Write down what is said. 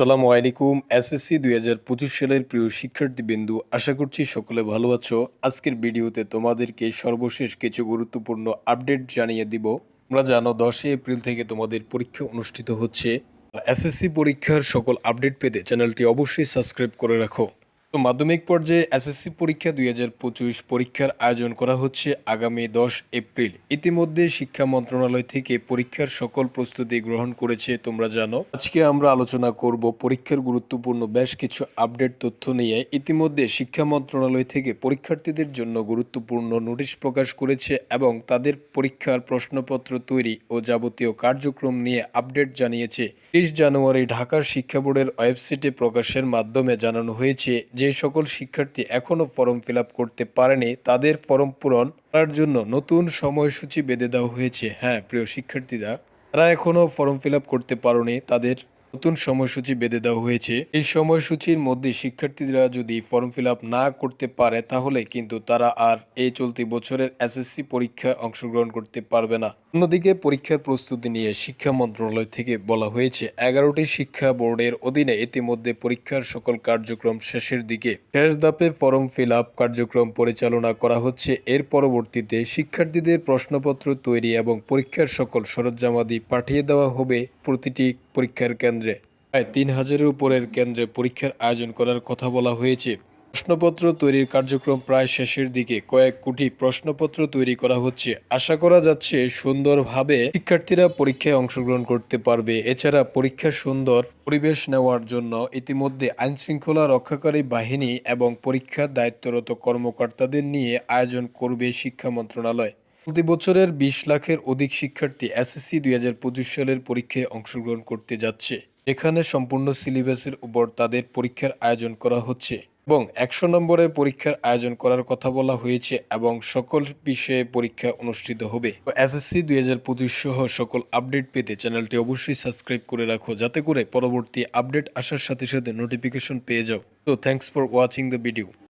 আসসালামু আলাইকুম। এসএসসি ২০২৫ সালের প্রিয় শিক্ষার্থীবৃন্দু, আশা করছি সকলে ভালো আছো। আজকের ভিডিওতে তোমাদেরকে সর্বশেষ কিছু গুরুত্বপূর্ণ আপডেট জানিয়ে দিব। তোমরা জানো ১০ এপ্রিল থেকে তোমাদের পরীক্ষা অনুষ্ঠিত হচ্ছে। এসএসসি পরীক্ষার সকল আপডেট পেতে চ্যানেলটি অবশ্যই সাবস্ক্রাইব করে রাখো। তো মাধ্যমিক পর্যায়ে এসএসসি পরীক্ষা ২০২৫ পরীক্ষার আয়োজন করা হচ্ছে আগামী ১০ এপ্রিল। ইতিমধ্যে শিক্ষা মন্ত্রণালয় থেকে পরীক্ষার সকল প্রস্তুতি গ্রহণ করেছে, তোমরা জানো। আজকে আমরা আলোচনা করব পরীক্ষার গুরুত্বপূর্ণ বেশ কিছু আপডেট তথ্য নিয়ে। ইতিমধ্যে শিক্ষা মন্ত্রণালয় থেকে পরীক্ষার্থীদের জন্য গুরুত্বপূর্ণ নোটিশ প্রকাশ করেছে এবং তাদের পরীক্ষার প্রশ্নপত্র তৈরি ও যাবতীয় কার্যক্রম নিয়ে আপডেট জানিয়েছে। ৩০ জানুয়ারি ঢাকার শিক্ষা বোর্ডের ওয়েবসাইটে প্রকাশের মাধ্যমে জানানো হয়েছে যে সকল শিক্ষার্থী এখনও ফর্ম ফিল আপ করতে পারেনি তাদের ফর্ম পূরণ করার জন্য নতুন সময়সূচি বেঁধে দেওয়া হয়েছে। হ্যাঁ প্রিয় শিক্ষার্থীরা, যারা এখনও ফর্ম ফিল আপ করতে পারেনি তাদের নতুন সময়সূচি বেঁধে দেওয়া হয়েছে। এই সময়সূচির মধ্যে শিক্ষার্থীরা যদি ফর্ম ফিল আপ না করতে পারে তাহলে কিন্তু তারা আর এই চলতি বছরের এসএসসি পরীক্ষায় অংশগ্রহণ করতে পারবে না। অন্যদিকে পরীক্ষার প্রস্তুতি নিয়ে শিক্ষা মন্ত্রণালয় থেকে বলা হয়েছে ১১টি শিক্ষা বোর্ডের অধীনে ইতিমধ্যে পরীক্ষার সকল কার্যক্রম শেষের দিকে। শেষ ধাপে ফর্ম ফিল আপ কার্যক্রম পরিচালনা করা হচ্ছে। এর পরবর্তীতে শিক্ষার্থীদের প্রশ্নপত্র তৈরি এবং পরীক্ষার সকল সরঞ্জামাদি পাঠিয়ে দেওয়া হবে প্রতিটি পরীক্ষার কেন্দ্রে। প্রায় ৩,০০০-এর উপরের কেন্দ্রে পরীক্ষার আয়োজন করার কথা বলা হয়েছে। প্রশ্নপত্র তৈরির কার্যক্রম প্রায় শেষের দিকে। কয়েক কোটি প্রশ্নপত্র তৈরি করা হচ্ছে। আশা করা যাচ্ছে সুন্দরভাবে শিক্ষার্থীরা পরীক্ষায় অংশগ্রহণ করতে পারবে। এছাড়া পরীক্ষার সুন্দর পরিবেশ নেওয়ার জন্য ইতিমধ্যে আইনশৃঙ্খলা রক্ষাকারী বাহিনী এবং পরীক্ষার দায়িত্বরত কর্মকর্তাদের নিয়ে আয়োজন করবে শিক্ষা মন্ত্রণালয়। চলতি বছরের ২০ লাখের অধিক শিক্ষার্থী এসএসসি ২০২৫ সালের পরীক্ষায় অংশগ্রহণ করতে যাচ্ছে। এখানে সম্পূর্ণ সিলেবাসের উপর তাদের পরীক্ষার আয়োজন করা হচ্ছে এবং ১০০ নম্বরে পরীক্ষার আয়োজন করার কথা বলা হয়েছে এবং সকল বিষয়ে পরীক্ষা অনুষ্ঠিত হবে। এসএসসি ২০২৫ সহ সকল আপডেট পেতে চ্যানেলটি অবশ্যই সাবস্ক্রাইব করে রাখো, যাতে করে পরবর্তী আপডেট আসার সাথে সাথে নোটিফিকেশন পেয়ে যাও। তো thanks for watching the video.